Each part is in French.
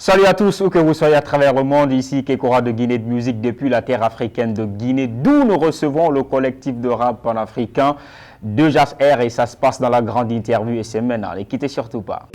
Salut à tous, où que vous soyez à travers le monde, ici Kekora de Guinée de musique depuis la terre africaine de Guinée, d'où nous recevons le collectif de rap panafricain de Jazz Air et ça se passe dans la grande interview et c'est maintenant, ne quittez surtout pas.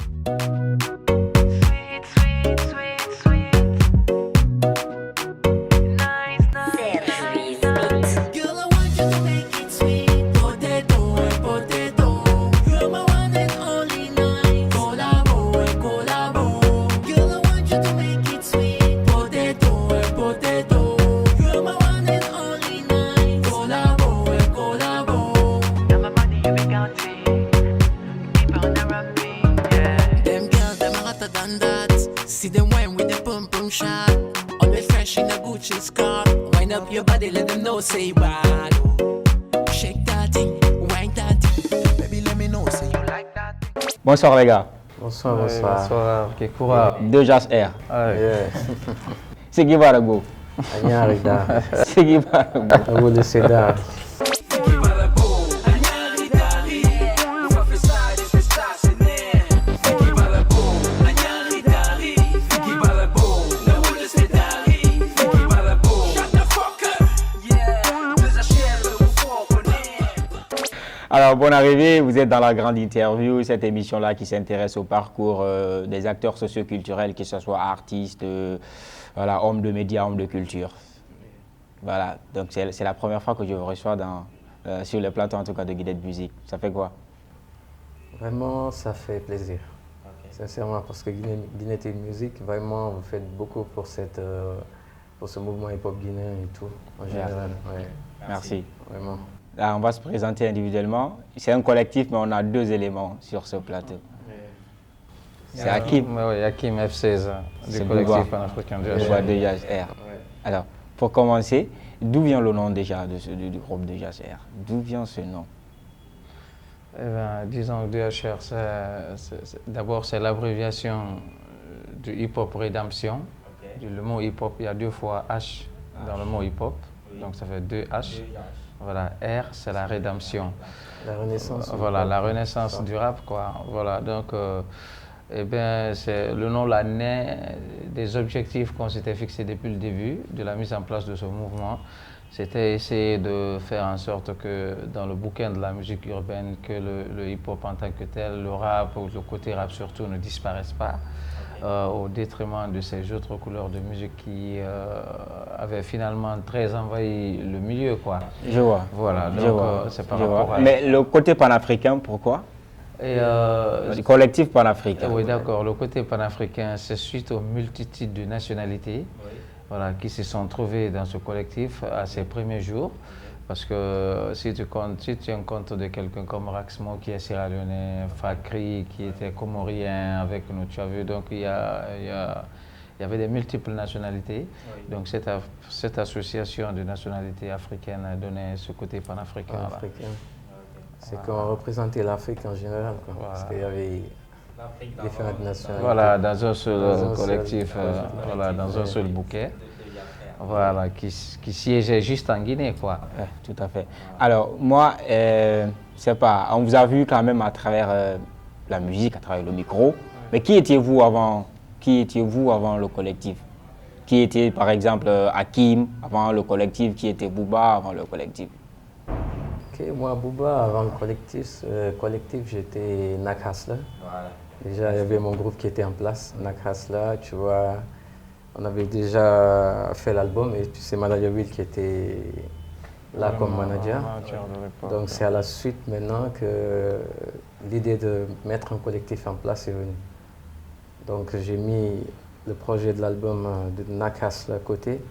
See them wine with the pum pum shot. Always fresh in a Gucci scarf. Wind up your body, let them know say bad. Shake that thing, wine that thing. Baby, let me know say you like that thing. Bonsoir les gars. Bonsoir, bonsoir. Bonsoir, Kekura. De Jazz Air. C'est qui va le go? Anyarida. C'est qui va le go? Abu de Seda. Alors, bonne arrivée, vous êtes dans la grande interview, cette émission-là qui s'intéresse au parcours des acteurs socioculturels, que ce soit artistes, voilà, hommes de médias, hommes de culture. Voilà, donc c'est la première fois que je vous reçois sur le plateau, en tout cas, de Guinée de musique. Ça fait quoi? Vraiment, ça fait plaisir. Okay. Sincèrement, parce que Guinée de musique, vraiment, vous faites beaucoup pour ce mouvement hip-hop guinéen et tout, en général. Ouais. Merci. Vraiment. Là, on va se présenter individuellement. C'est un collectif, mais on a deux éléments sur ce plateau. C'est Hakim. Oui, Hakim F16, du collectif panafricain de Jazz Air. Alors, pour commencer, d'où vient le nom déjà du groupe de Jazz Air? D'où vient ce nom? Eh bien, disons que DHR, d'abord, c'est l'abréviation du hip-hop rédemption. Okay. Le mot hip-hop, il y a deux fois H dans le mot hip-hop, donc ça fait deux H. Voilà, R, c'est la rédemption. La renaissance. Voilà, la renaissance du rap, quoi. Voilà, donc, eh bien, le nom là naît des objectifs qu'on s'était fixés depuis le début de la mise en place de ce mouvement. C'était essayer de faire en sorte que dans le bouquin de la musique urbaine, que le hip-hop en tant que tel, le rap ou le côté rap surtout ne disparaisse pas. Au détriment de ces autres couleurs de musique qui avaient finalement très envahi le milieu, quoi. Je vois. Voilà, donc c'est par rapport à... Mais le côté panafricain, pourquoi? Le collectif panafricain. Oui, d'accord. Le côté panafricain, c'est suite aux multitudes de nationalités voilà, qui se sont trouvées dans ce collectif à ses premiers jours. Parce que si tu tiens compte de quelqu'un comme Raxmo qui est sierra-léonais, Fakri qui était comorien avec nous, tu as vu, donc il y avait des multiples nationalités. Oui. Donc cette association de nationalités africaines a donné ce côté panafricain. C'est qu'on représentait l'Afrique en général, quoi, voilà. Parce qu'il y avait différentes nationalités. Voilà, dans un seul collectif, voilà, dans un seul bouquet. Voilà, qui siégeait juste en Guinée, quoi. Tout à fait. Alors, moi, je sais pas, on vous a vu quand même à travers la musique, à travers le micro. Mais qui étiez-vous avant le collectif? Qui était, par exemple, Hakim avant le collectif? Qui était Booba avant le collectif? Ok, moi, Booba, avant le collectif, j'étais Nak Hasla. Voilà. Déjà, il y avait mon groupe qui était en place, Nak Hasla, tu vois. On avait déjà fait l'album et puis c'est Manager Will qui était là comme manager. Donc c'est à la suite maintenant que l'idée de mettre un collectif en place est venue. Donc j'ai mis le projet de l'album de Nakas à côté,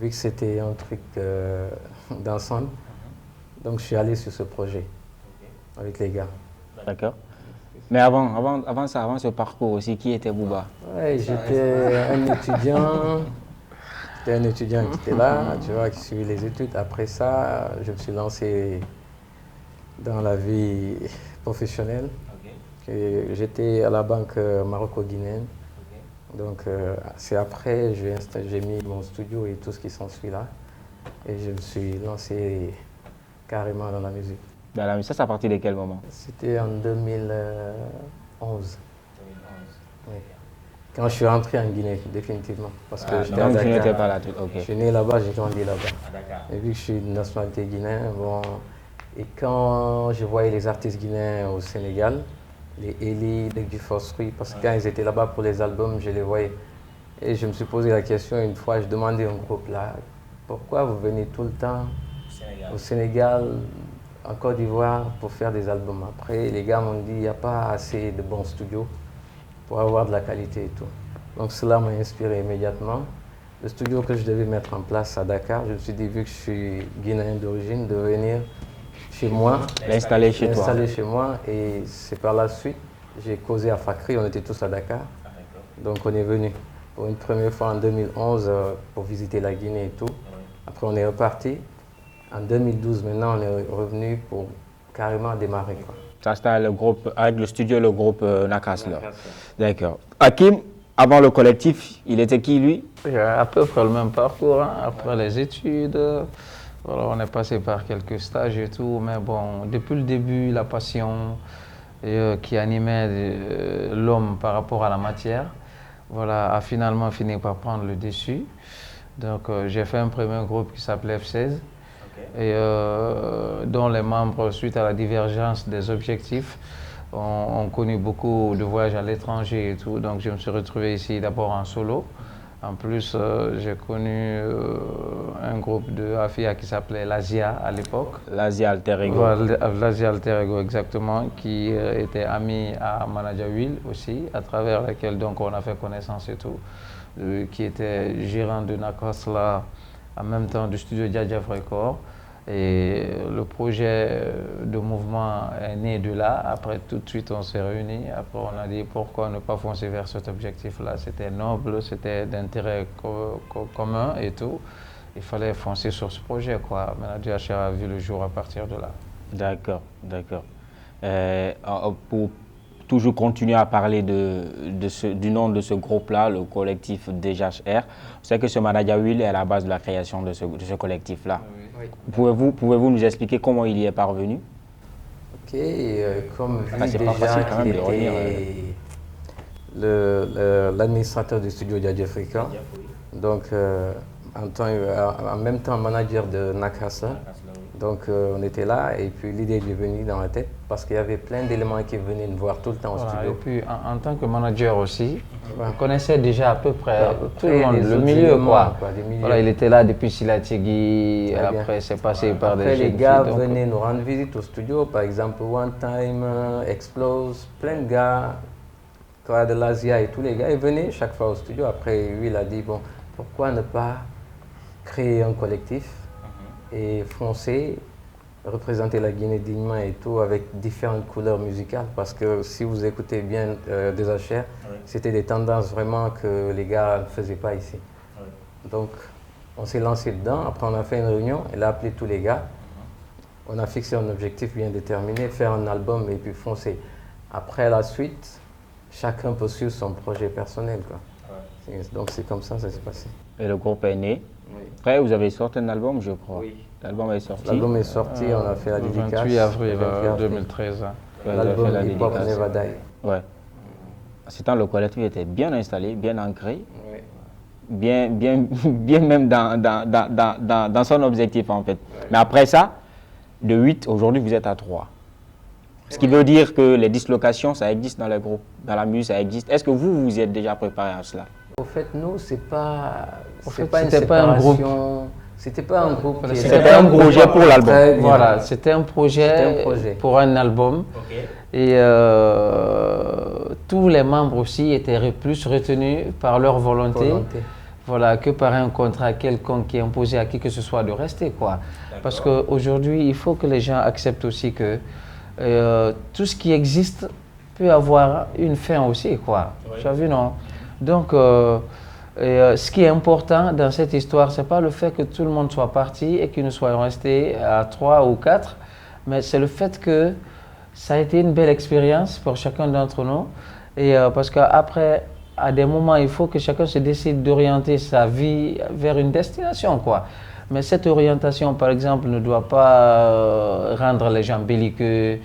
vu que c'était un truc d'ensemble. Donc je suis allé sur ce projet avec les gars. D'accord. Mais avant ce parcours aussi, qui était Booba? Oui, j'étais un étudiant. J'étais un étudiant qui était là, tu vois, qui suivait les études. Après ça, je me suis lancé dans la vie professionnelle. Okay. J'étais à la banque maroco-guinéenne. Okay. Donc c'est après, j'ai mis mon studio et tout ce qui s'ensuit là. Et je me suis lancé carrément dans la musique. Dans la musique, ça, c'est à partir de quel moment? C'était en 2011. 2011. Oui. Quand je suis rentré en Guinée, définitivement. Parce que j'étais à Donc, Dakar. tu n'étais pas là. Ok. Je suis né là-bas, j'ai grandi là-bas. Et vu que je suis de nationalité guinéenne, bon, et quand je voyais les artistes guinéens au Sénégal, les Eli, les Dufossery, parce que quand ils étaient là-bas pour les albums, je les voyais. Et je me suis posé la question une fois, je demandais au groupe là, pourquoi vous venez tout le temps au Sénégal, en Côte d'Ivoire, pour faire des albums? Après, les gars m'ont dit, il n'y a pas assez de bons studios pour avoir de la qualité et tout. Donc cela m'a inspiré immédiatement. Le studio que je devais mettre en place à Dakar, je me suis dit, vu que je suis guinéen d'origine, de venir chez moi, L'installer chez toi. l'installer chez moi. Et c'est par la suite, j'ai causé à Fakri, on était tous à Dakar. Donc on est venu pour une première fois en 2011 pour visiter la Guinée et tout. Après on est reparti. En 2012 maintenant, on est revenu pour carrément démarrer, quoi. Ça, c'était le groupe, avec le studio, le groupe Nakasla. D'accord. Hakim, avant le collectif, il était qui, lui? À peu près le même parcours, hein. Après les études, voilà, on est passé par quelques stages et tout, mais bon, depuis le début, la passion qui animait l'homme par rapport à la matière, voilà, a finalement fini par prendre le dessus. Donc j'ai fait un premier groupe qui s'appelait F16, et dont les membres, suite à la divergence des objectifs, ont connu beaucoup de voyages à l'étranger et tout. Donc je me suis retrouvé ici d'abord en solo. En plus, j'ai connu un groupe de Afia qui s'appelait l'Asia à l'époque. L'Asia Alter Ego. Voilà, l'Asia Alter Ego, exactement, qui était ami à Manager Will aussi, à travers laquelle donc on a fait connaissance et tout, qui était gérant de Nakasla, en même temps du studio Djadjaf Record. Et le projet de mouvement est né de là. Après, tout de suite, on s'est réunis. Après, on a dit pourquoi ne pas foncer vers cet objectif-là. C'était noble, c'était d'intérêt commun et tout. Il fallait foncer sur ce projet, quoi. Manager HR a vu le jour à partir de là. D'accord, d'accord. Pour toujours continuer à parler du nom de ce groupe-là, le collectif DJHR, c'est que ce Manager Will est à la base de la création de ce collectif-là. Oui. Pouvez-vous nous expliquer comment il y est parvenu? Ok, comme vu c'est pas déjà facile quand qu'il même de revenir, était l'administrateur du studio Djadjaf Record, donc en même temps manager de Nakasla. Donc on était là et puis l'idée est venue dans la tête parce qu'il y avait plein d'éléments qui venaient nous voir tout le temps au Voilà, studio. et puis en tant que manager aussi, Ouais. on connaissait déjà à peu près tout le Après, monde, les le autres milieu, éléments, quoi. des milieux. Voilà, il était là depuis Silatigui, Très bien. après c'est passé par Après, des les jeunes gars filles, donc, venaient nous rendre visite au studio, par exemple One Time, Explose, plein de gars, quoi, de l'Asia et tous les gars, ils venaient chaque fois au studio. Après, lui, il a dit, bon, pourquoi ne pas créer un collectif et foncer, représenter la Guinée dignement et tout avec différentes couleurs musicales, parce que si vous écoutez bien des HR, c'était des tendances vraiment que les gars ne faisaient pas ici. Donc, on s'est lancé dedans. Après, on a fait une réunion. Elle a appelé tous les gars. On a fixé un objectif bien déterminé, faire un album et puis foncer. Après la suite, chacun peut suivre son projet personnel, quoi. Donc, c'est comme ça s'est passé. Et le groupe est né. Oui. Après, vous avez sorti un album, je crois. Oui. L'album est sorti. L'album est sorti, on a fait la le dédicace. 28 avril le 28 avril. 2013. hein. Ouais, vous avez L'album fait la Hip Hop dédicace. Never Die. Ouais. À ce temps, le collectif était bien installé, bien ancré, Oui. bien même dans son objectif, en fait. Mais après ça, de 8, aujourd'hui, vous êtes à 3. Ce qui veut dire que les dislocations, ça existe dans les groupes, dans la musique, ça existe. Est-ce que vous vous êtes déjà préparé à cela? Au fait, nous, c'est pas une c'était pas un groupe. séparation. C'était pas un groupe. qui C'était était- un projet pour l'album. Très bien. Voilà, c'était un projet pour un album. Et tous les membres aussi étaient plus retenus par leur volonté. Voilà, que par un contrat quelconque qui imposait à qui que ce soit de rester, quoi. Parce qu'aujourd'hui, il faut que les gens acceptent aussi que tout ce qui existe peut avoir une fin aussi, quoi. Tu as vu, non? Donc, ce qui est important dans cette histoire, c'est pas le fait que tout le monde soit parti et que nous soyons restés à 3 ou 4, mais c'est le fait que ça a été une belle expérience pour chacun d'entre nous. Et parce qu'après, à des moments, il faut que chacun se décide d'orienter sa vie vers une destination, quoi. Mais cette orientation, par exemple, ne doit pas rendre les gens belliqueux.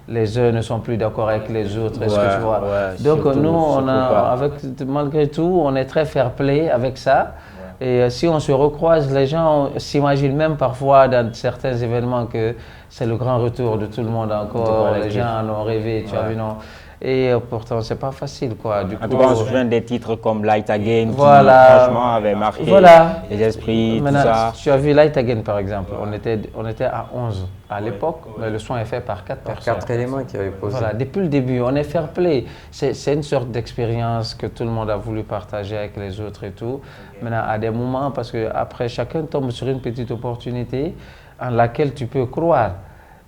les uns ne sont plus d'accord avec les autres, est-ce Ouais, que tu vois? ouais, Donc surtout- nous, on surtout a, pas. malgré tout, on est très fair-play avec ça. Et si on se recroise, les gens s'imaginent même parfois dans certains événements que c'est le grand retour de tout le monde encore. Les collectif. gens en ont rêvé, tu as vu, non? Et pourtant, c'est pas facile, quoi. Du En coup, tout cas, on se souvient des titres comme Light Again Voilà. qui, franchement, avaient marqué Voilà. les esprits, tout Maintenant, ça. tu as vu Light Again, par exemple. On était à 11 à l'époque, mais le son est fait par 4 personnes. 4 éléments qui avaient posé. Voilà, depuis le début, on est fair play. C'est une sorte d'expérience que tout le monde a voulu partager avec les autres et tout. Maintenant, à des moments, parce que après chacun tombe sur une petite opportunité en laquelle tu peux croire.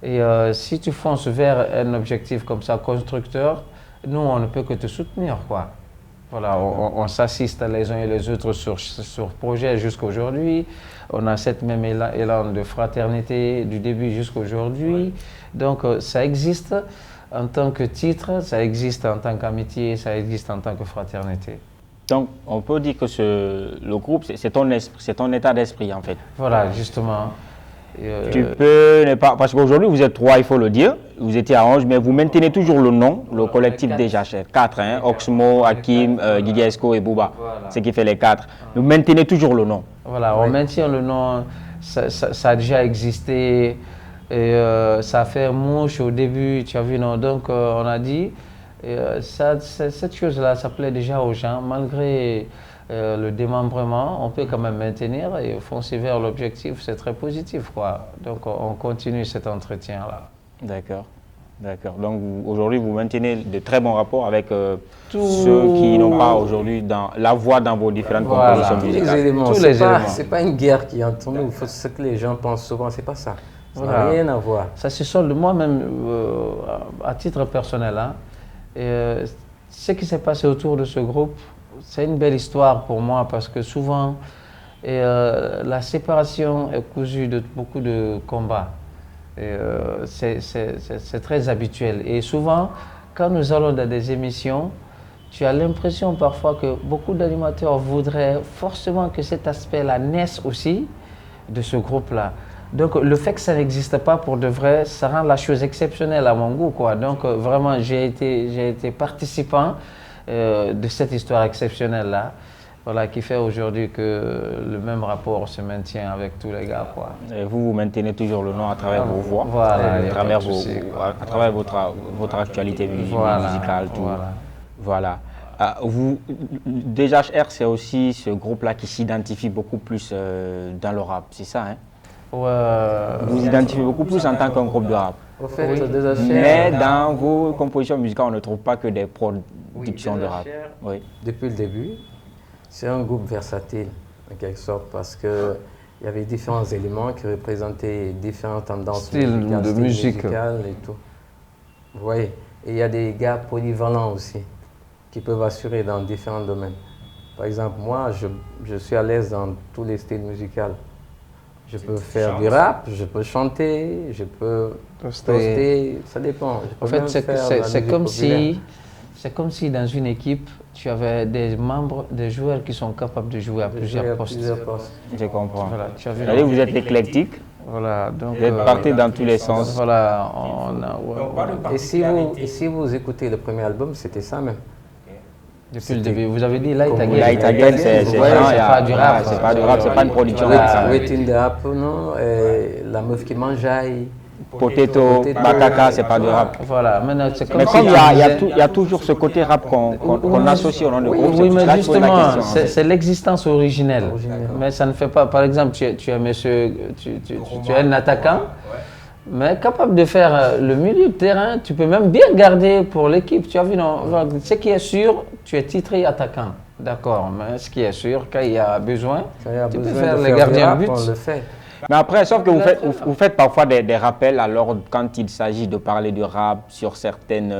Et si tu fonces vers un objectif comme ça, constructeur, nous, on ne peut que te soutenir, quoi. Voilà, on s'assiste les uns et les autres sur projet jusqu'à aujourd'hui. On a cette même élan de fraternité du début jusqu'à aujourd'hui. Donc, ça existe en tant que titre, ça existe en tant qu'amitié, ça existe en tant que fraternité. Donc, on peut dire que le groupe, c'est ton état d'esprit, en fait. Voilà, justement. Tu peux ne pas, parce qu'aujourd'hui vous êtes 3, il faut le dire, vous étiez à 11, mais vous maintenez toujours le nom, le collectif des jachères. 4, hein, Oxmo, Hakim, Guigui Esco et Bouba, Voilà. ce qui fait les 4. Vous maintenez toujours le nom. Voilà, on maintient le nom, ça a déjà existé, et ça a fait mouche au début, tu as vu, non? Donc on a dit, cette chose-là, ça plaît déjà aux gens, malgré le démembrement, on peut quand même maintenir et foncer vers l'objectif, c'est très positif, quoi. Donc on continue cet entretien-là. D'accord, d'accord. Donc aujourd'hui vous maintenez de très bons rapports avec ceux qui n'ont pas aujourd'hui la voix dans vos différentes Voilà. compositions Tous les musicales. éléments, Tous c'est les pas, éléments. c'est pas une guerre qui est entre nous. Ce que les gens pensent souvent, c'est pas ça. Ça n'a Voilà. rien à voir. Ça se solde moi-même à titre personnel. Hein. Ce qui s'est passé autour de ce groupe, c'est une belle histoire pour moi parce que souvent, la séparation est cousue de beaucoup de combats. C'est très habituel. Et souvent, quand nous allons dans des émissions, tu as l'impression parfois que beaucoup d'animateurs voudraient forcément que cet aspect-là naisse aussi de ce groupe-là. Donc le fait que ça n'existe pas pour de vrai, ça rend la chose exceptionnelle à mon goût, quoi. Donc vraiment, j'ai été participant de cette histoire exceptionnelle-là, voilà, qui fait aujourd'hui que le même rapport se maintient avec tous les gars, quoi. Et vous maintenez toujours le nom à travers vos voix, Voilà, y a à travers, pas de souci, quoi. à travers votre actualité musicale, tout. Voilà. DHR, c'est aussi ce groupe-là qui s'identifie beaucoup plus dans le rap, c'est ça, hein? Vous vous identifiez beaucoup plus en tant qu'un groupe de rap. Au fait, Oui. déjà Mais dans vos compositions musicales, on ne trouve pas que des productions de rap. Oui. depuis le début, c'est un groupe versatile, en quelque sorte, parce qu'il y avait différents éléments qui représentaient différentes tendances Style musicales, de styles musique. musicaux et tout. Vous voyez, et il y a des gars polyvalents aussi, qui peuvent assurer dans différents domaines. Par exemple, moi, je suis à l'aise dans tous les styles musicaux. Je peux faire du rap, je peux chanter, je peux toaster, ça dépend. Je peux En fait, même faire de la musique populaire. c'est comme si dans une équipe, tu avais des membres, des joueurs qui sont capables de jouer à Je joue plusieurs à postes. plusieurs postes. Je comprends. Voilà, tu as vu, C'est-à-dire non? que vous êtes éclectique, Voilà, donc vous êtes parti dans tous les sens. voilà, on a, ouais, Et si vous écoutez le premier album, c'était ça même. depuis le début, vous avez dit Light Comme Again. Light Again, c'est Ouais, genre, c'est il y a- pas du rap, c'est pas du rap, c'est pas une production. Voilà. Wait in the Rap, non, la meuf qui mangeaille. Potato, Bataka, c'est pas du rap. Voilà, maintenant c'est comme Mais si comme tu disais- il y a toujours ce côté rap qu'on associe au nom de Oui, groupe, oui, c'est mais là que je pose la justement, question, en fait. c'est l'existence originelle. Originelle. Mais ça ne fait pas. Par exemple, tu es monsieur, tu es un attaquant, mais capable de faire le milieu de terrain. Tu peux même bien garder pour l'équipe. Tu as vu, non? Ce qui est sûr, tu es titré attaquant. D'accord, mais ce qui est sûr, quand il y a besoin, Quand il y a tu peux besoin faire de les faire gardiens du de rap, but. on le fait. Mais après, sauf que vous faites parfois des rappels alors quand il s'agit de parler de rap sur certaines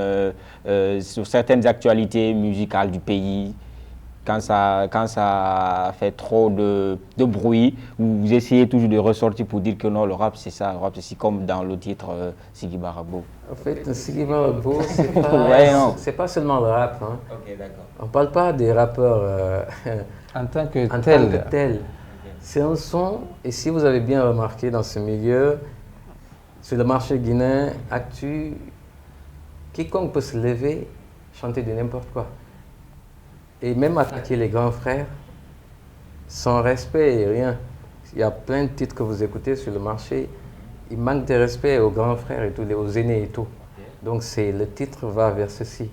actualités musicales du pays, quand ça fait trop de bruit, vous essayez toujours de ressortir pour dire que non, le rap c'est ça, le rap c'est ci, comme dans le titre Sigi Barabo. En fait, Sigi Barabo, c'est Ouais, non. pas seulement le rap. Hein. On ne parle pas des rappeurs En tant que en tel. tant que tel. C'est un son, et si vous avez bien remarqué dans ce milieu, sur le marché guinéen, Actu quiconque peut se lever, chanter de n'importe quoi. Et même attaquer les grands frères, sans respect et rien. Il y a plein de titres que vous écoutez sur le marché, il manque de respect aux grands frères et aux aînés et tout. Donc le titre va vers ceci.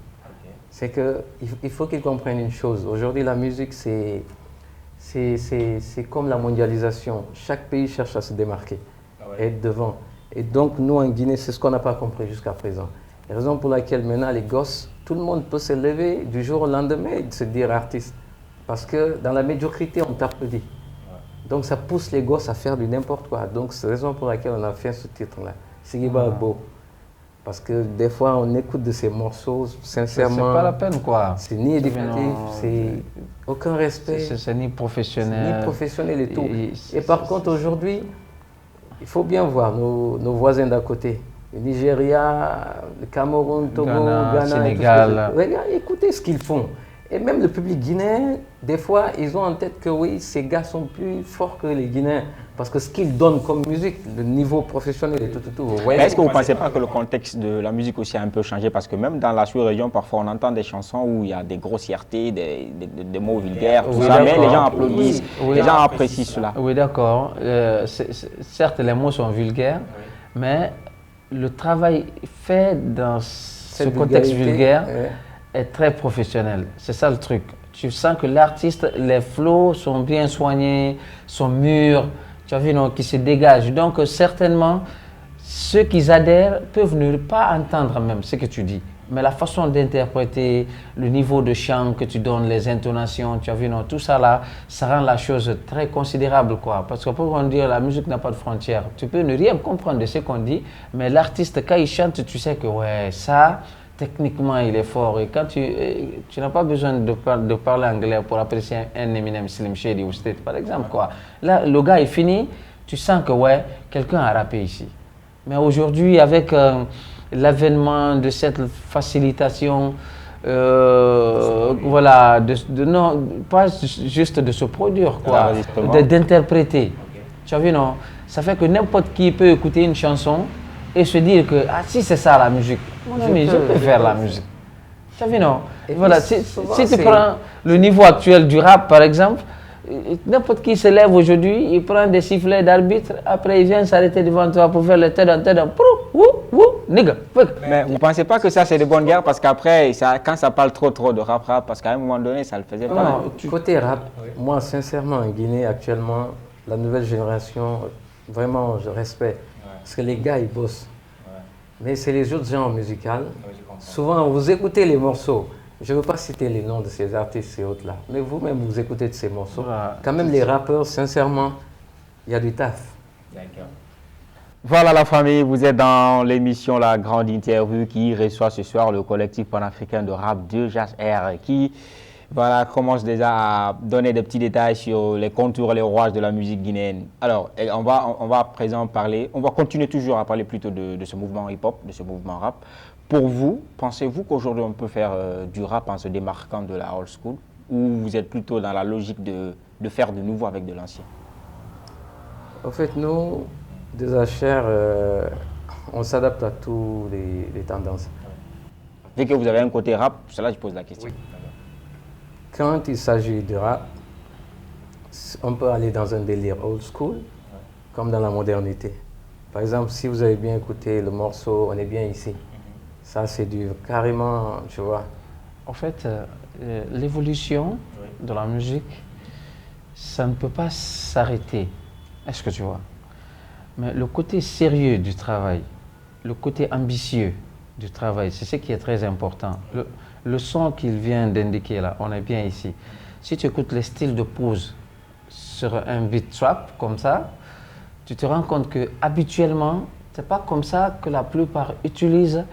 C'est qu'il faut qu'ils comprennent une chose. Aujourd'hui, la musique, c'est comme la mondialisation. Chaque pays cherche à se démarquer, être devant. Et donc, nous, en Guinée, c'est ce qu'on n'a pas compris jusqu'à présent. La raison pour laquelle maintenant, les gosses, tout le monde peut se lever du jour au lendemain et se dire artiste. Parce que dans la médiocrité, on t'applaudit. Donc, ça pousse les gosses à faire du n'importe quoi. Donc, c'est la raison pour laquelle on a fait ce titre-là. Sigiba Agbo. Parce que des fois, on écoute de ces morceaux, sincèrement. C'est pas la peine, quoi. C'est ni éducatif, c'est aucun respect. C'est ni professionnel. Ni professionnel et tout. Et par contre, aujourd'hui, il faut bien voir nos voisins d'à côté. Le Nigeria, le Cameroun, Togo, Ghana, Sénégal. Regardez, écoutez ce qu'ils font. Et même le public guinéen, des fois, ils ont en tête que oui, ces gars sont plus forts que les Guinéens. Parce que ce qu'ils donnent comme musique, le niveau professionnel et tout. Est-ce que vous ne pensez pas que le contexte de la musique aussi a un peu changé? Parce que même dans la sous-région, parfois, on entend des chansons où il y a des grossièretés, des mots vulgaires, tout ça, mais les gens applaudissent, les gens apprécient cela. Oui, d'accord. Certes, les mots sont vulgaires, mais le travail fait dans ce contexte vulgaire est très professionnel. C'est ça le truc. Tu sens que l'artiste, les flows sont bien soignés, sont mûrs, tu as vu, non, qui se dégagent. Donc, certainement, ceux qui adhèrent peuvent ne pas entendre même ce que tu dis. Mais la façon d'interpréter, le niveau de chant que tu donnes, les intonations, tu as vu, non, tout ça là, ça rend la chose très considérable, quoi. Parce que pour dire la musique n'a pas de frontières, tu peux ne rien comprendre de ce qu'on dit, mais l'artiste, quand il chante, tu sais que, ouais, ça, techniquement, il est fort. Et quand tu n'as pas besoin de parler anglais pour apprécier un Eminem, Slim Shady ou State, par exemple, quoi. Là, le gars est fini, tu sens que, ouais, quelqu'un a rappé ici. Mais aujourd'hui, avec l'avènement de cette facilitation, voilà, non, pas juste de se produire, quoi, d'interpréter. Tu as vu, non? Ça fait que n'importe qui peut écouter une chanson et se dire que, ah, si c'est ça la musique, mon ami, je peux faire la musique. Tu as vu, non? Et voilà, si tu prends le niveau actuel du rap, par exemple, n'importe qui se lève aujourd'hui, il prend des sifflets d'arbitre, après il vient s'arrêter devant toi pour faire le tête en tête, nigga. Mais vous ne pensez pas que ça c'est de bonne guerre? Parce qu'après, quand ça parle trop de rap, parce qu'à un moment donné, ça le faisait pas. Non, côté rap, moi sincèrement, en Guinée actuellement, la nouvelle génération, vraiment je respecte. Parce que les gars, ils bossent. Mais c'est les autres genres musicaux. Souvent, vous écoutez les morceaux. Je ne veux pas citer les noms de ces artistes et autres là. Mais vous-même, vous écoutez de ces morceaux. Quand même, les rappeurs, sincèrement, il y a du taf. D'accord. Voilà la famille, vous êtes dans l'émission La Grande Interview qui reçoit ce soir le collectif panafricain de rap de Jazz Air qui commence déjà à donner des petits détails sur les contours et les rouages de la musique guinéenne. Alors, on va à présent parler, on va continuer toujours à parler plutôt de ce mouvement hip-hop, de ce mouvement rap. Pour vous, pensez-vous qu'aujourd'hui on peut faire du rap en se démarquant de la old school ou vous êtes plutôt dans la logique de faire de nouveau avec de l'ancien? En fait, nous, des HR, on s'adapte à toutes les tendances. Dès que vous avez un côté rap, cela je pose la question. Oui. Quand il s'agit de rap, on peut aller dans un délire old school, comme dans la modernité. Par exemple, si vous avez bien écouté le morceau On est bien ici, ça c'est du carrément, tu vois. En fait, l'évolution de la musique, ça ne peut pas s'arrêter. Est-ce que tu vois? Mais le côté sérieux du travail, le côté ambitieux du travail, c'est ce qui est très important. Le son qu'il vient d'indiquer là, on est bien ici. Si tu écoutes les styles de pose sur un beat trap comme ça, tu te rends compte que habituellement, c'est pas comme ça que la plupart utilisent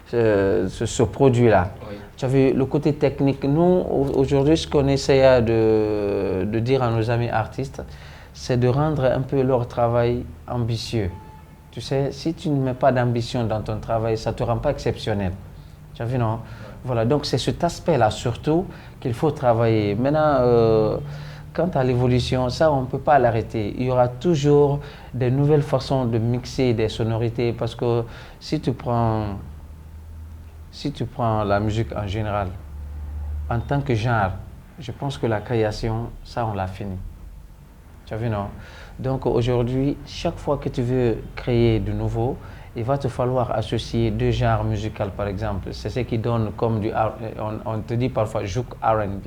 ce produit-là. Oui. Tu as vu le côté technique. Nous, aujourd'hui, ce qu'on essaie de dire à nos amis artistes, c'est de rendre un peu leur travail ambitieux. Tu sais, si tu ne mets pas d'ambition dans ton travail, ça ne te rend pas exceptionnel. Tu as vu, non? Voilà, donc c'est cet aspect-là surtout qu'il faut travailler. Maintenant, quant à l'évolution, ça, on ne peut pas l'arrêter. Il y aura toujours des nouvelles façons de mixer des sonorités parce que si tu prends si tu prends la musique en général, en tant que genre, je pense que la création, ça, on l'a fini. Tu as vu, non? Donc aujourd'hui, chaque fois que tu veux créer de nouveau, il va te falloir associer deux genres musicaux, par exemple. C'est ce qui donne comme on te dit parfois Jouk R&B.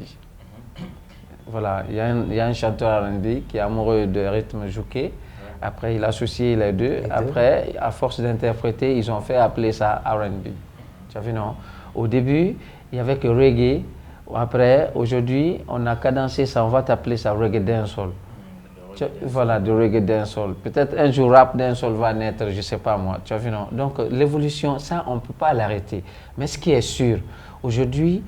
Voilà, il y a un chanteur R&B qui est amoureux de rythme jouké. Après, il a associé les deux. Après, à force d'interpréter, ils ont fait appeler ça R&B. Tu as vu, non? Au début, il n'y avait que reggae. Après, aujourd'hui, on a cadencé ça, on va t'appeler ça reggae dancehall. Voilà, du reggae dancehall. Peut-être un jour rap dancehall va naître, je ne sais pas moi. Tu as vu, non? Donc, l'évolution, ça, on ne peut pas l'arrêter. Mais ce qui est sûr, aujourd'hui,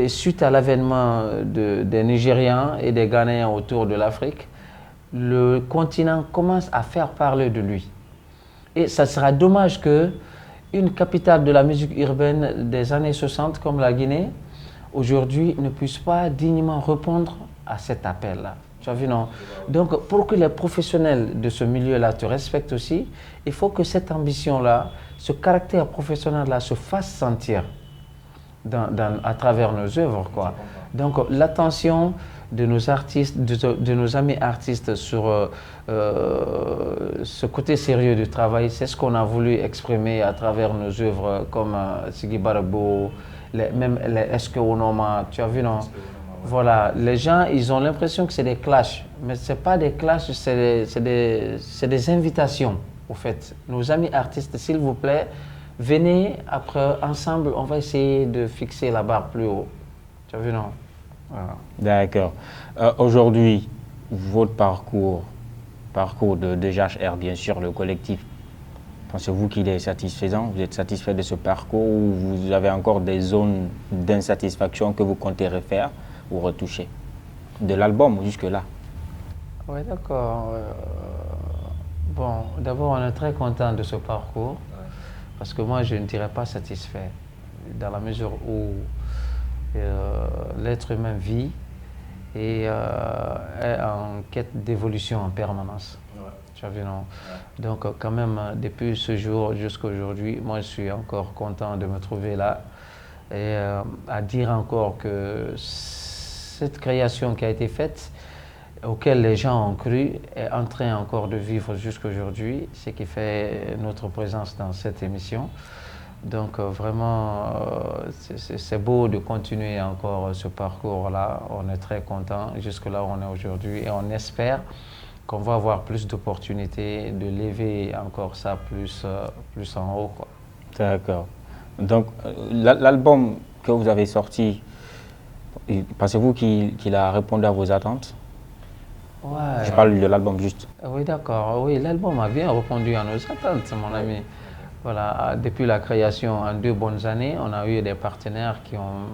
suite à l'avènement des Nigérians et des Ghanéens autour de l'Afrique, le continent commence à faire parler de lui. Et ça sera dommage qu'une capitale de la musique urbaine des années 60 comme la Guinée, aujourd'hui, ne puisse pas dignement répondre à cet appel-là. Tu as vu, non? Donc, pour que les professionnels de ce milieu-là te respectent aussi, il faut que cette ambition-là, ce caractère professionnel-là se fasse sentir à travers nos œuvres, quoi. Donc, l'attention de nos artistes, de nos amis artistes sur ce côté sérieux du travail, c'est ce qu'on a voulu exprimer à travers nos œuvres comme Sigi Barabo, même les Eske Onoma, tu as vu, non? Voilà, les gens, ils ont l'impression que c'est des clashs, mais ce n'est pas des clashs, c'est des invitations, au fait. Nos amis artistes, s'il vous plaît, venez, après, ensemble, on va essayer de fixer la barre plus haut. Tu as vu, non? Voilà. D'accord. Aujourd'hui, votre parcours de DHR, bien sûr, le collectif, pensez-vous qu'il est satisfaisant? Vous êtes satisfait de ce parcours ou vous avez encore des zones d'insatisfaction que vous comptez refaire ou retoucher? De l'album jusque-là. Oui, d'accord. Bon, d'abord, on est très content de ce parcours parce que moi, je ne dirais pas satisfait dans la mesure où l'être humain vit et est en quête d'évolution en permanence. Tu as vu, non? Donc, quand même, depuis ce jour jusqu'à aujourd'hui, moi, je suis encore content de me trouver là et à dire encore que cette création qui a été faite, auquel les gens ont cru, est en train encore de vivre jusqu'à aujourd'hui, ce qui fait notre présence dans cette émission. Donc vraiment, c'est beau de continuer encore ce parcours-là. On est très content jusque-là où on est aujourd'hui et on espère qu'on va avoir plus d'opportunités de lever encore ça plus en haut, quoi. D'accord. Donc l'album que vous avez sorti, pensez-vous qu'il a répondu à vos attentes? Ouais. Je parle de l'album juste. Oui, d'accord. Oui, l'album a bien répondu à nos attentes, mon ami. Voilà, depuis la création en 2 bonnes années, on a eu des partenaires qui ont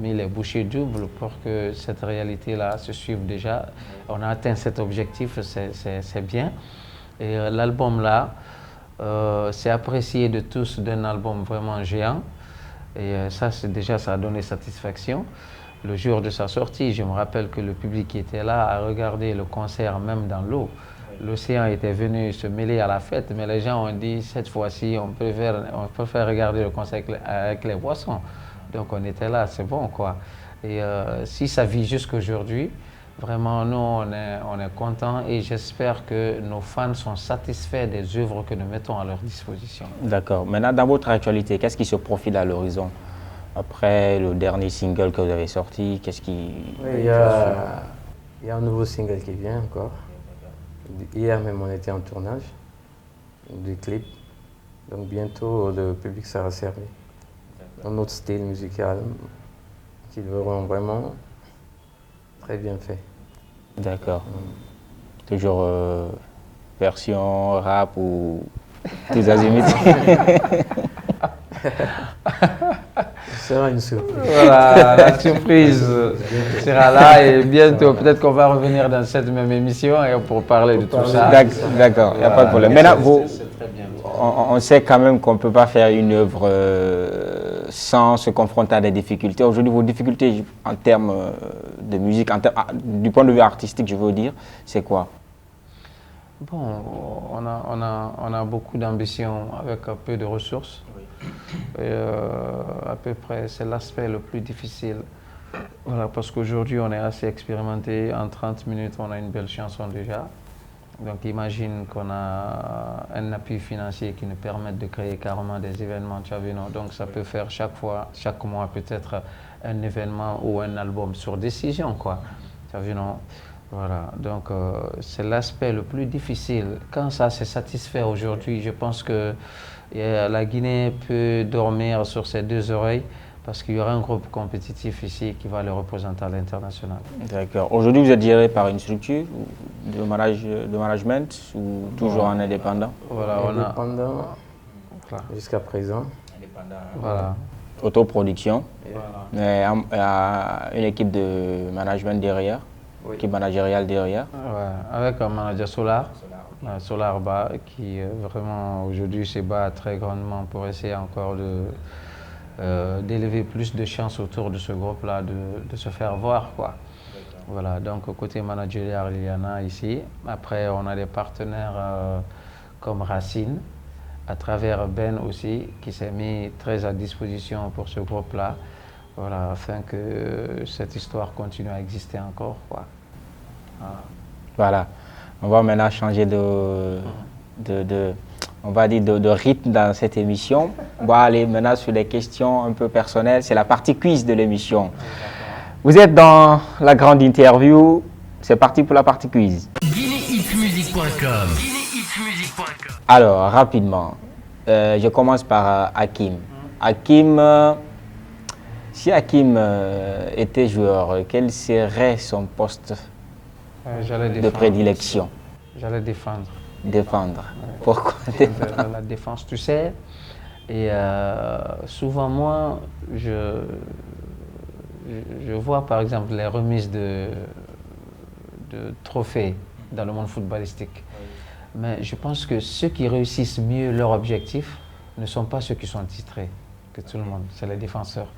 mis les bouchées doubles pour que cette réalité-là se suive déjà. On a atteint cet objectif, c'est bien. Et l'album-là, c'est apprécié de tous d'un album vraiment géant. Et ça, ça a donné satisfaction. Le jour de sa sortie, je me rappelle que le public qui était là a regardé le concert même dans l'eau. L'océan était venu se mêler à la fête, mais les gens ont dit, cette fois-ci, on préfère regarder le concert avec les poissons. Donc on était là, c'est bon, quoi. Et si ça vit jusqu'aujourd'hui, vraiment, nous, on est contents et j'espère que nos fans sont satisfaits des œuvres que nous mettons à leur disposition. D'accord. Maintenant, dans votre actualité, qu'est-ce qui se profile à l'horizon? Après le dernier single que vous avez sorti, qu'est-ce qui... Oui, il y a un nouveau single qui vient encore. Hier même, on était en tournage du clip. Donc bientôt, le public sera servi. Un autre style musical qu'ils verront vraiment très bien fait. D'accord. Toujours version rap ou tous azimuts? Ce sera une surprise. Voilà, la surprise sera là et bientôt, peut-être qu'on va revenir dans cette même émission et pour parler de tout ça. D'accord, il n'y a pas de problème. Maintenant, on sait quand même qu'on ne peut pas faire une œuvre sans se confronter à des difficultés. Aujourd'hui, vos difficultés en termes de musique, du point de vue artistique, je veux dire, c'est quoi? Bon, on a beaucoup d'ambition avec peu de ressources. Et, à peu près, c'est l'aspect le plus difficile. Voilà, parce qu'aujourd'hui, on est assez expérimenté. En 30 minutes, on a une belle chanson déjà. Donc, imagine qu'on a un appui financier qui nous permette de créer carrément des événements, tu as vu, non? Donc, ça peut faire chaque mois, peut-être un événement ou un album sur décision, quoi. Tu as vu, non? Voilà, donc c'est l'aspect le plus difficile. Quand ça s'est satisfait aujourd'hui, je pense que la Guinée peut dormir sur ses deux oreilles parce qu'il y aura un groupe compétitif ici qui va le représenter à l'international. D'accord. Aujourd'hui, vous êtes géré par une structure de management ou toujours en indépendant? Voilà, Indépendant Voilà. jusqu'à présent. Voilà. Autoproduction. Mais il y a une équipe de management derrière, équipe managériale derrière. Ouais, avec un manager Solar, Solar Ba, qui vraiment aujourd'hui se bat très grandement pour essayer encore d'élever plus de chances autour de ce groupe-là, de se faire voir, quoi. Voilà, donc côté managérial, il y en a ici. Après, on a des partenaires comme Racine, à travers Ben aussi, qui s'est mis très à disposition pour ce groupe-là, voilà, afin que cette histoire continue à exister encore, quoi. Voilà. On va maintenant changer on va dire de rythme dans cette émission. On va aller maintenant sur les questions un peu personnelles. C'est la partie quiz de l'émission. Vous êtes dans la grande interview. C'est parti pour la partie quiz. GuineaHitsMusic.com. Alors, rapidement, je commence par Hakim. Hakim, si Hakim était joueur, quel serait son poste J'allais de défendre. prédilection? J'allais défendre. Défendre. Ouais. Pourquoi La défense, tu sais. Et souvent, moi, je vois par exemple les remises de trophées dans le monde footballistique. Mais je pense que ceux qui réussissent mieux leur objectif ne sont pas ceux qui sont titrés que tout le monde, c'est les défenseurs.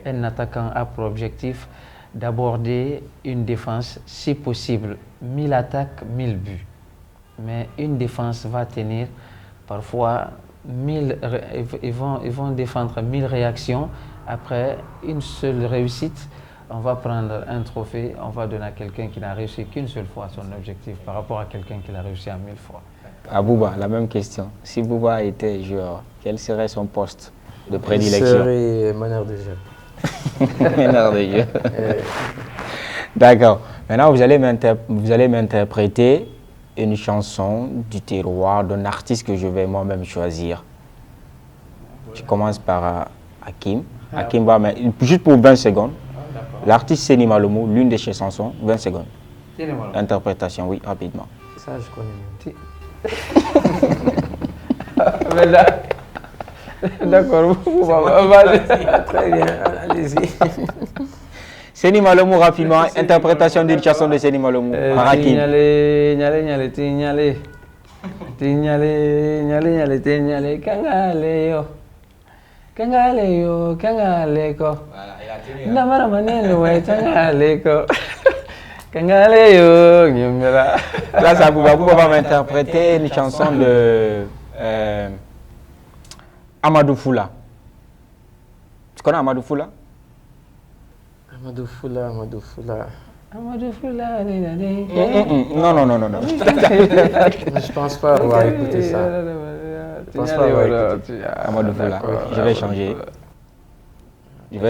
Un attaquant a pour objectif d'aborder une défense, si possible, 1000 attaques, 1000 buts. Mais une défense va tenir parfois 1000, ils vont défendre 1000 réactions. Après une seule réussite, on va prendre un trophée, on va donner à quelqu'un qui n'a réussi qu'une seule fois son objectif par rapport à quelqu'un qui l'a réussi à 1000 fois. À Bouba, la même question. Si Bouba était joueur, quel serait son poste de prédilection? Il serait meneur de jeu. Meneur de jeu. D'accord. Maintenant, vous allez m'interpréter une chanson du terroir d'un artiste que je vais moi-même choisir. Je commence par Hakim. Hakim va juste pour 20 secondes. L'artiste Seni Malomo, l'une de ses chansons, 20 secondes. Interprétation, oui, rapidement. Ça, je connais. D'accord, Très bien, allez-y. Seni Malomo, rapidement, interprétation d'une chanson de Seni Malomo par Hakim. Là, ça va m'interpréter une chanson de Amadou Foula. Tu connais Amadou Foula? Amadou Foula. Non. Je pense pas avoir écouté ça. Je pense pas avoir écouté. Amadou Foula. Je vais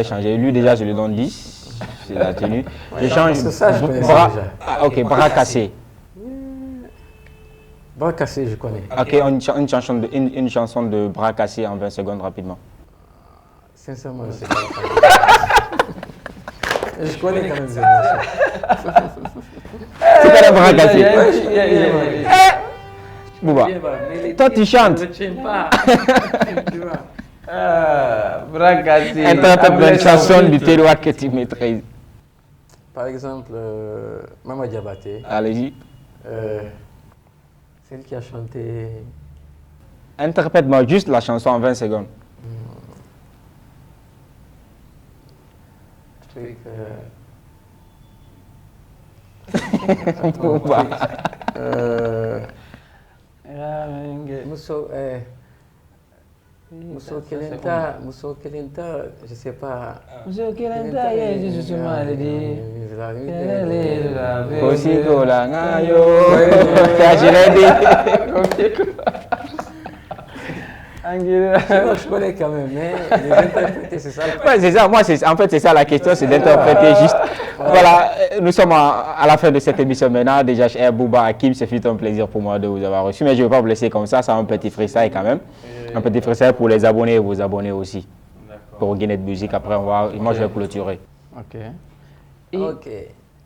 changer. Lui, déjà, je lui donne 10. C'est la tenue. Je change. Parce que ça, je connais ça déjà. Ah, ok, bras cassé. Bras cassé, je connais. Ok, une chanson de bras cassé en 20 secondes rapidement. Sincèrement, je sais pas. Je connais quand même ces morceaux. C'est pas le bras cassé. Bouba, toi tu chantes. Bras cassé. Interprète une chanson du terroir que tu maîtrises. Par exemple, Mama Diabaté. Allez-y. Celle qui a chanté. Interprète-moi juste la chanson en 20 secondes. Bouba. Mousso Kelinta, je sais pas. Mousso Kelinta, justement, elle dit. Aussi, Gola, Nayo. Je l'ai dit. Je connais quand même, mais les interpréter, c'est ça. Ouais, c'est ça. Moi, en fait, c'est ça la question, c'est d'interpréter juste. Voilà, nous sommes à la fin de cette émission maintenant. Déjà, cher Bouba Hakim, c'est fut un plaisir pour moi de vous avoir reçu. Mais je ne vais pas vous laisser comme ça, c'est un petit freestyle quand même. Un petit freestyle pour les abonnés et vos abonnés aussi. Pour Guinette Musique, après, moi, je vais clôturer. Ok. Ok.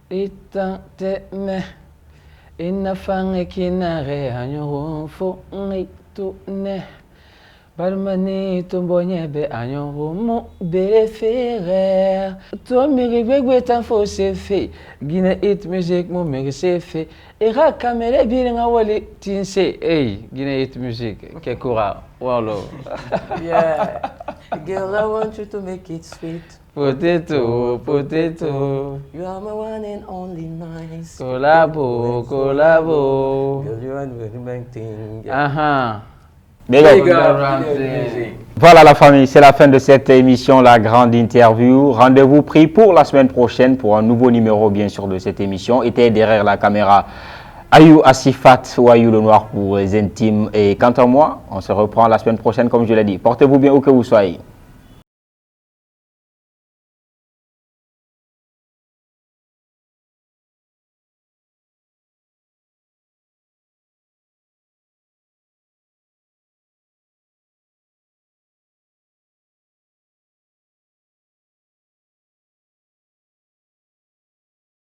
Itanteme inafange kinare anyo fo ngitune Barmani tombonye be anyo mo bereferer to mirigwe tan fo se fe Guinée Hit Music mo miri se fe era kamere bilinga wali tinse Guinée Hit Music kekura wallo. Yeah. Girl, I want you to make it sweet. Potato, potato. You are my one and only nice. Collabo, collabo. Girl, you are the main thing. Voilà la famille, c'est la fin de cette émission, la grande interview. Rendez-vous pris pour la semaine prochaine pour un nouveau numéro bien sûr de cette émission. Était derrière la caméra Ayou Asifat ou Ayou le Noir pour les intimes. Et quant à moi, on se reprend la semaine prochaine comme je l'ai dit. Portez-vous bien où que vous soyez.